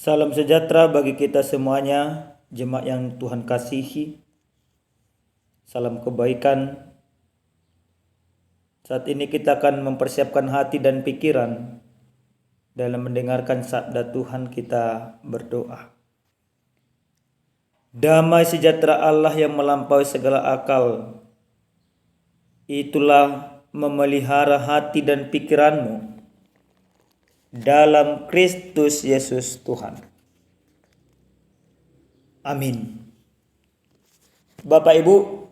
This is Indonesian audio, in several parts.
Salam sejahtera bagi kita semuanya, jemaat yang Tuhan kasihi. Salam kebaikan. Saat ini kita akan mempersiapkan hati dan pikiran dalam mendengarkan sabda Tuhan. Kita berdoa. Damai sejahtera Allah yang melampaui segala akal, itulah memelihara hati dan pikiranmu dalam Kristus Yesus Tuhan. Amin. Bapak Ibu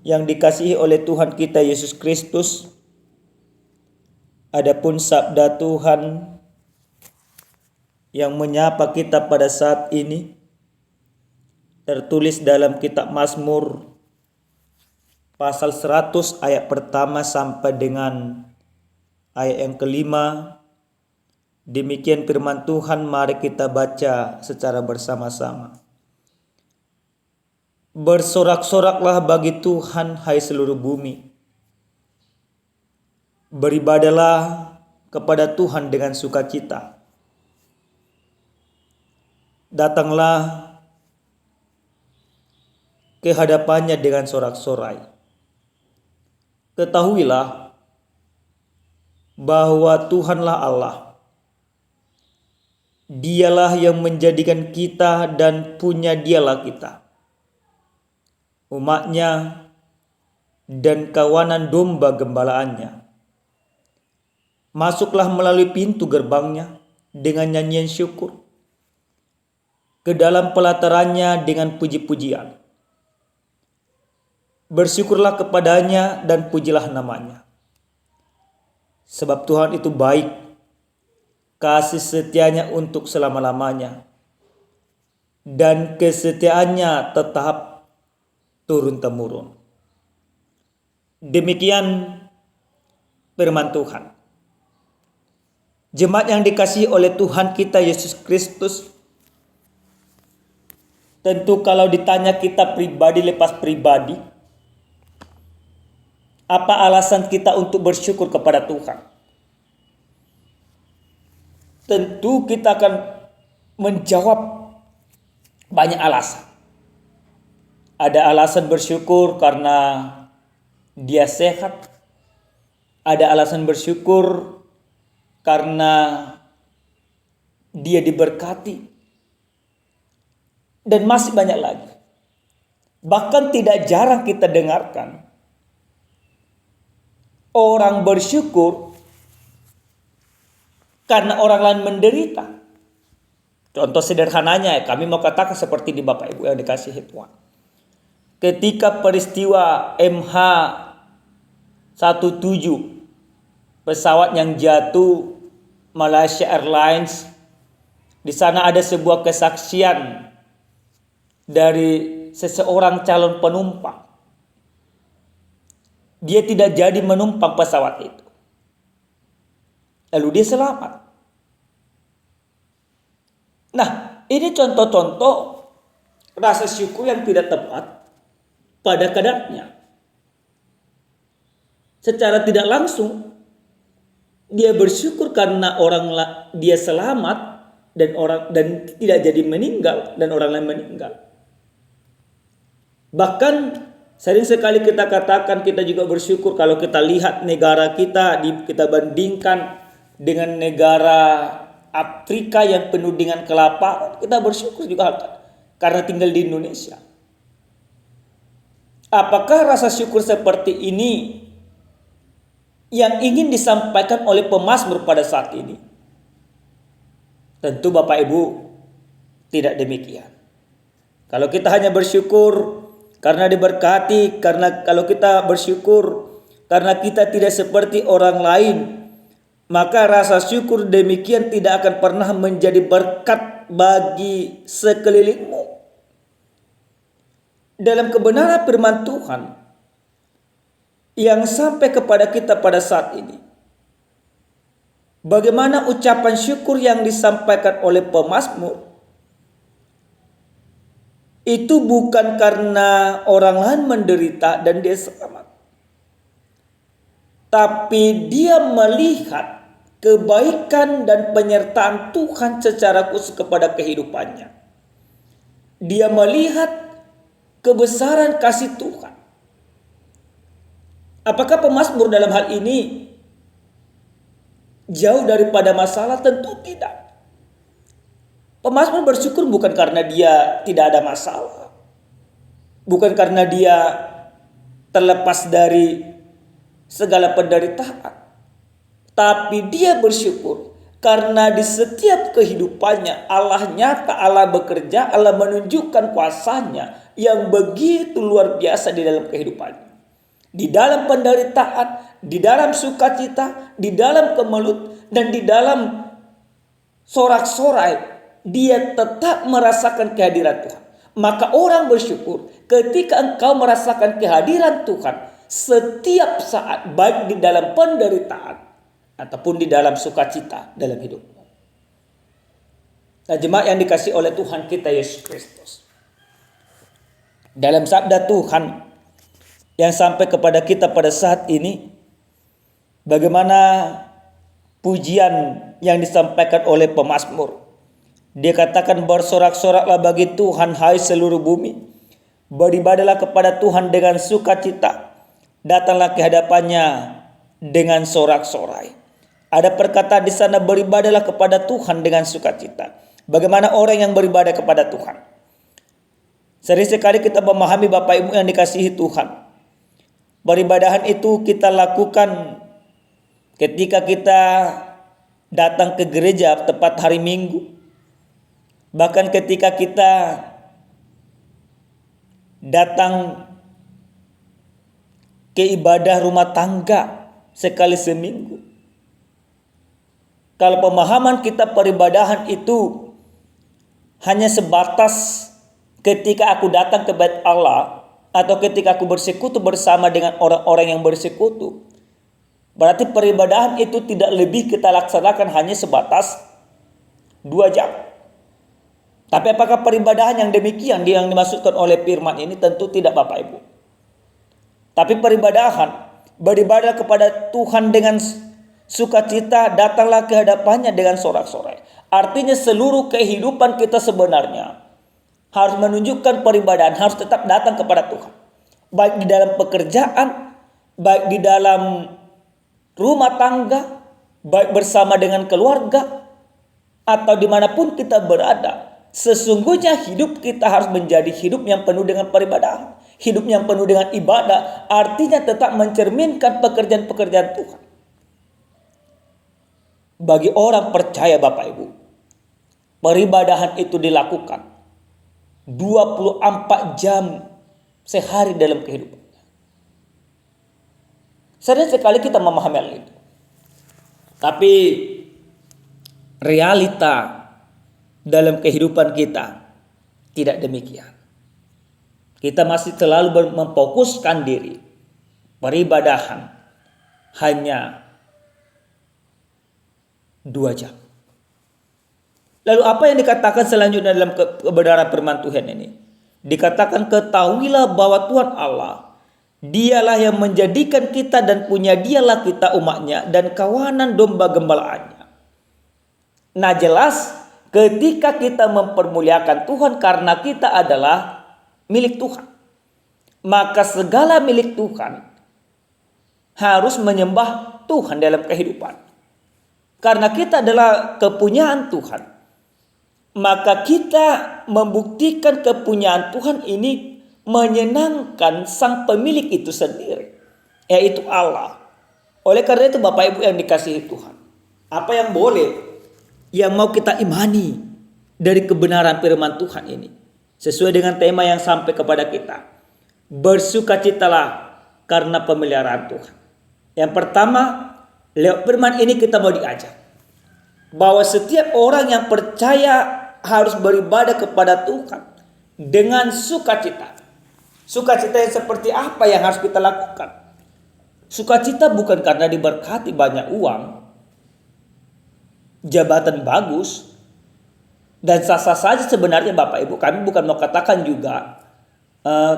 yang dikasihi oleh Tuhan kita Yesus Kristus, adapun sabda Tuhan yang menyapa kita pada saat ini tertulis dalam kitab Mazmur pasal 100 ayat pertama sampai dengan ayat yang kelima. Demikian firman Tuhan, mari kita baca secara bersama-sama. Bersorak-soraklah bagi Tuhan, hai seluruh bumi. Beribadalah kepada Tuhan dengan sukacita. Datanglah ke hadapannya dengan sorak-sorai. Ketahuilah bahwa Tuhanlah Allah. Dialah yang menjadikan kita dan punya dialah kita, umatnya dan kawanan domba gembalaannya. Masuklah melalui pintu gerbangnya dengan nyanyian syukur, ke dalam pelatarannya dengan puji-pujian. Bersyukurlah kepadanya dan pujilah namanya. Sebab Tuhan itu baik, kasih setianya untuk selama-lamanya, dan kesetiaannya tetap turun-temurun. Demikian firman Tuhan. Jemaat yang dikasihi oleh Tuhan kita Yesus Kristus, tentu kalau ditanya kita pribadi lepas pribadi, apa alasan kita untuk bersyukur kepada Tuhan? Tentu kita akan menjawab banyak alasan. Ada alasan bersyukur karena dia sehat. Ada alasan bersyukur karena dia diberkati. Dan masih banyak lagi. Bahkan tidak jarang kita dengarkan orang bersyukur karena orang lain menderita. Contoh sederhananya, kami mau katakan seperti di Bapak Ibu yang dikasihi Tuhan. Ketika peristiwa MH17, pesawat yang jatuh Malaysia Airlines, di sana ada sebuah kesaksian dari seseorang calon penumpang. Dia tidak jadi menumpang pesawat itu. Lalu dia selamat. Nah, ini contoh-contoh rasa syukur yang tidak tepat pada kadarnya. Secara tidak langsung dia bersyukur karena dia selamat dan tidak jadi meninggal dan orang lain meninggal. Bahkan sering sekali kita katakan kita juga bersyukur kalau kita lihat negara kita bandingkan dengan negara Afrika yang penuh dengan kelaparan, kita bersyukur juga karena tinggal di Indonesia. Apakah rasa syukur seperti ini yang ingin disampaikan oleh pemazmur pada saat ini? Tentu Bapak Ibu tidak demikian. Kalau kita hanya bersyukur karena diberkati, kalau kita bersyukur karena kita tidak seperti orang lain, maka rasa syukur demikian tidak akan pernah menjadi berkat bagi sekelilingmu. Dalam kebenaran firman Tuhan yang sampai kepada kita pada saat ini, bagaimana ucapan syukur yang disampaikan oleh pemazmur itu bukan karena orang lain menderita dan dia selamat, tapi dia melihat kebaikan dan penyertaan Tuhan secara khusus kepada kehidupannya. Dia melihat kebesaran kasih Tuhan. Apakah pemazmur dalam hal ini jauh daripada masalah? Tentu tidak. Pemazmur bersyukur bukan karena dia tidak ada masalah, bukan karena dia terlepas dari segala penderitaan, tapi dia bersyukur karena di setiap kehidupannya Allah nyata, Allah bekerja, Allah menunjukkan kuasanya yang begitu luar biasa di dalam kehidupannya. Di dalam penderitaan, di dalam sukacita, di dalam kemelut, dan di dalam sorak-sorai, dia tetap merasakan kehadiran Tuhan. Maka orang bersyukur ketika engkau merasakan kehadiran Tuhan setiap saat, baik di dalam penderitaan ataupun di dalam sukacita dalam hidupmu. Nah, jemaat yang dikasihi oleh Tuhan kita Yesus Kristus, dalam sabda Tuhan yang sampai kepada kita pada saat ini, bagaimana pujian yang disampaikan oleh pemazmur. Dia katakan, bersorak-soraklah bagi Tuhan hai seluruh bumi, beribadahlah kepada Tuhan dengan sukacita, datanglah ke hadapannya dengan sorak-sorai. Ada perkataan di sana, beribadahlah kepada Tuhan dengan sukacita. Bagaimana orang yang beribadah kepada Tuhan? Sering sekali kita memahami Bapak Ibu yang dikasihi Tuhan, peribadahan itu kita lakukan ketika kita datang ke gereja tepat hari Minggu. Bahkan ketika kita datang ke ibadah rumah tangga sekali seminggu. Kalau pemahaman kita peribadahan itu hanya sebatas ketika aku datang ke bait Allah atau ketika aku bersekutu bersama dengan orang-orang yang bersekutu, berarti peribadahan itu tidak lebih kita laksanakan hanya sebatas 2 jam. Tapi apakah peribadahan yang demikian yang dimaksudkan oleh firman ini? Tentu tidak, Bapak Ibu. Tapi peribadahan, beribadah kepada Tuhan dengan sukacita, datanglah ke hadapannya dengan sorak-sorai. Artinya seluruh kehidupan kita sebenarnya harus menunjukkan peribadahan, harus tetap datang kepada Tuhan. Baik di dalam pekerjaan, baik di dalam rumah tangga, baik bersama dengan keluarga, atau dimanapun kita berada. Sesungguhnya hidup kita harus menjadi hidup yang penuh dengan peribadahan, hidup yang penuh dengan ibadah, artinya tetap mencerminkan pekerjaan-pekerjaan Tuhan. Bagi orang percaya Bapak Ibu, peribadahan itu dilakukan 24 jam sehari dalam kehidupannya. Sering sekali kita memahami hal itu, tapi realita dalam kehidupan kita tidak demikian. Kita masih selalu memfokuskan diri peribadahan hanya 2 jam. Lalu apa yang dikatakan selanjutnya dalam kebenaran firman Tuhan ini? Dikatakan, ketahuilah bahwa Tuhan Allah, dialah yang menjadikan kita dan punya dialah kita umatnya dan kawanan domba gembalaannya. Nah, jelas ketika kita mempermuliakan Tuhan karena kita adalah milik Tuhan, maka segala milik Tuhan harus menyembah Tuhan dalam kehidupan. Karena kita adalah kepunyaan Tuhan, maka kita membuktikan kepunyaan Tuhan ini menyenangkan sang pemilik itu sendiri, yaitu Allah. Oleh karena itu Bapak Ibu yang dikasihi Tuhan, apa yang boleh, yang mau kita imani dari kebenaran firman Tuhan ini, sesuai dengan tema yang sampai kepada kita, bersukacitalah karena pemeliharaan Tuhan. Yang pertama, lewat firman ini kita mau diajak bahwa setiap orang yang percaya harus beribadah kepada Tuhan dengan sukacita. Sukacita yang seperti apa yang harus kita lakukan? Sukacita bukan karena diberkati banyak uang, jabatan bagus, dan sah-sah saja sebenarnya Bapak Ibu. Kami bukan mau katakan juga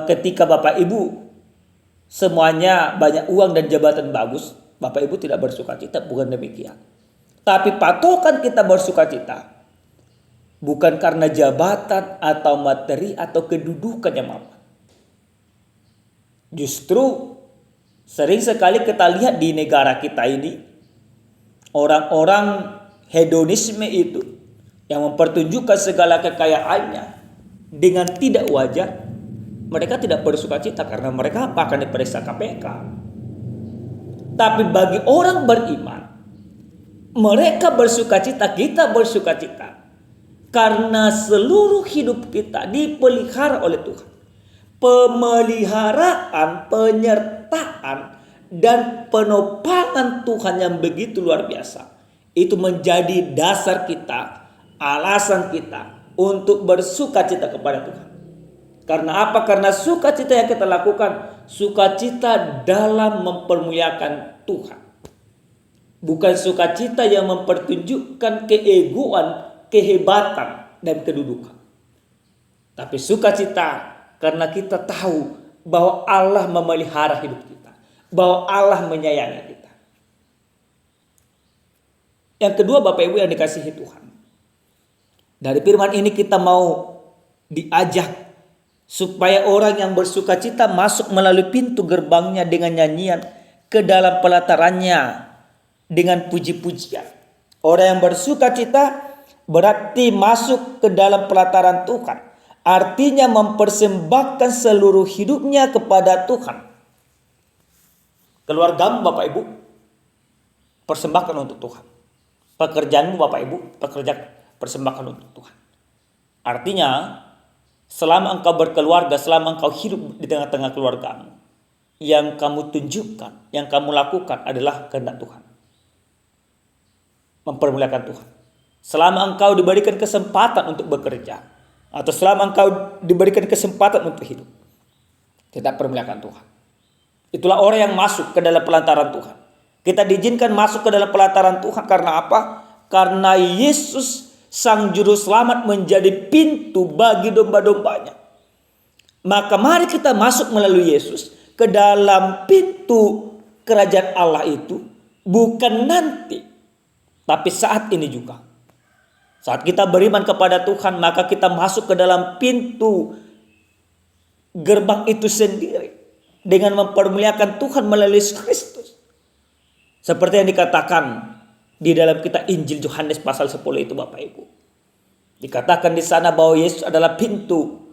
ketika Bapak Ibu semuanya banyak uang dan jabatan bagus, Bapak Ibu tidak bersukacita, bukan demikian. Tapi patokan kita bersukacita bukan karena jabatan atau materi atau kedudukan yang mampu. Justru sering sekali kita lihat di negara kita ini, orang-orang hedonisme itu yang mempertunjukkan segala kekayaannya dengan tidak wajar, mereka tidak bersukacita karena mereka akan diperiksa KPK. Tapi bagi orang beriman, mereka bersukacita, kita bersukacita karena seluruh hidup kita dipelihara oleh Tuhan. Pemeliharaan, penyertaan, dan penopangan Tuhan yang begitu luar biasa. Itu menjadi dasar kita, alasan kita untuk bersukacita kepada Tuhan. Karena apa? Karena sukacita yang kita lakukan, sukacita dalam mempermuliakan Tuhan. Bukan sukacita yang mempertunjukkan keegoan, kehebatan, dan kedudukan. Tapi sukacita karena kita tahu bahwa Allah memelihara hidup kita, bahwa Allah menyayangi kita. Yang kedua, Bapak Ibu yang dikasihi Tuhan, dari firman ini kita mau diajak supaya orang yang bersukacita masuk melalui pintu gerbangnya dengan nyanyian, ke dalam pelatarannya dengan puji-pujian. Orang yang bersukacita berarti masuk ke dalam pelataran Tuhan. Artinya mempersembahkan seluruh hidupnya kepada Tuhan. Keluargamu Bapak Ibu, persembahkan untuk Tuhan. Pekerjaanmu Bapak Ibu, persembahkan untuk Tuhan. Artinya, selama engkau berkeluarga, selama engkau hidup di tengah-tengah keluargamu, yang kamu tunjukkan, yang kamu lakukan adalah kehendak Tuhan. Mempermuliakan Tuhan. Selama engkau diberikan kesempatan untuk bekerja, atau selama engkau diberikan kesempatan untuk hidup, kita permuliakan Tuhan. Itulah orang yang masuk ke dalam pelataran Tuhan. Kita diizinkan masuk ke dalam pelataran Tuhan karena apa? Karena Yesus Sang Juru Selamat menjadi pintu bagi domba-dombanya. Maka mari kita masuk melalui Yesus ke dalam pintu kerajaan Allah itu, bukan nanti, tapi saat ini juga. Saat kita beriman kepada Tuhan, maka kita masuk ke dalam pintu gerbang itu sendiri dengan mempermuliakan Tuhan melalui Kristus. Seperti yang dikatakan di dalam kitab Injil Yohanes pasal 10 itu Bapak Ibu. Dikatakan di sana bahwa Yesus adalah pintu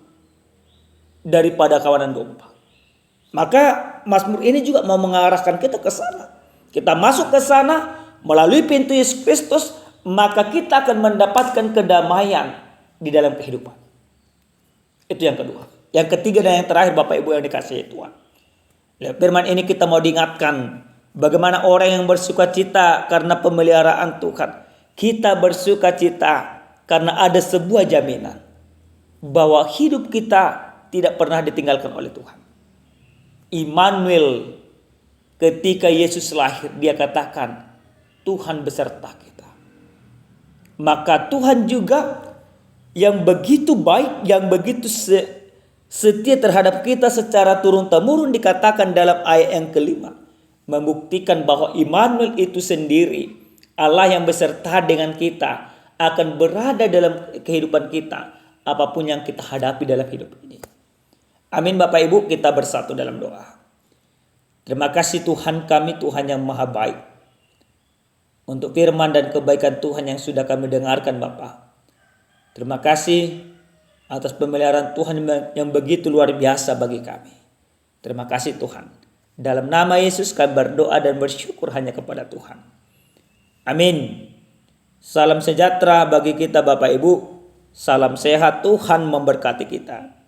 daripada kawanan domba. Maka Mazmur ini juga mau mengarahkan kita ke sana. Kita masuk ke sana melalui pintu Yesus Kristus, maka kita akan mendapatkan kedamaian di dalam kehidupan. Itu yang kedua. Yang ketiga dan yang terakhir Bapak Ibu yang dikasihi Tuhan. Firman ini kita mau diingatkan bagaimana orang yang bersukacita karena pemeliharaan Tuhan. Kita bersukacita karena ada sebuah jaminan bahwa hidup kita tidak pernah ditinggalkan oleh Tuhan. Immanuel, ketika Yesus lahir, dia katakan Tuhan beserta kita. Maka Tuhan juga yang begitu baik, yang begitu setia terhadap kita secara turun-temurun, dikatakan dalam ayat yang kelima, membuktikan bahwa Immanuel itu sendiri, Allah yang beserta dengan kita, akan berada dalam kehidupan kita, apapun yang kita hadapi dalam hidup ini. Amin Bapak Ibu, kita bersatu dalam doa. Terima kasih Tuhan kami, Tuhan yang maha baik, untuk firman dan kebaikan Tuhan yang sudah kami dengarkan Bapa. Terima kasih atas pemeliharaan Tuhan yang begitu luar biasa bagi kami. Terima kasih Tuhan. Dalam nama Yesus kami berdoa dan bersyukur hanya kepada Tuhan. Amin. Salam sejahtera bagi kita Bapak Ibu. Salam sehat, Tuhan memberkati kita.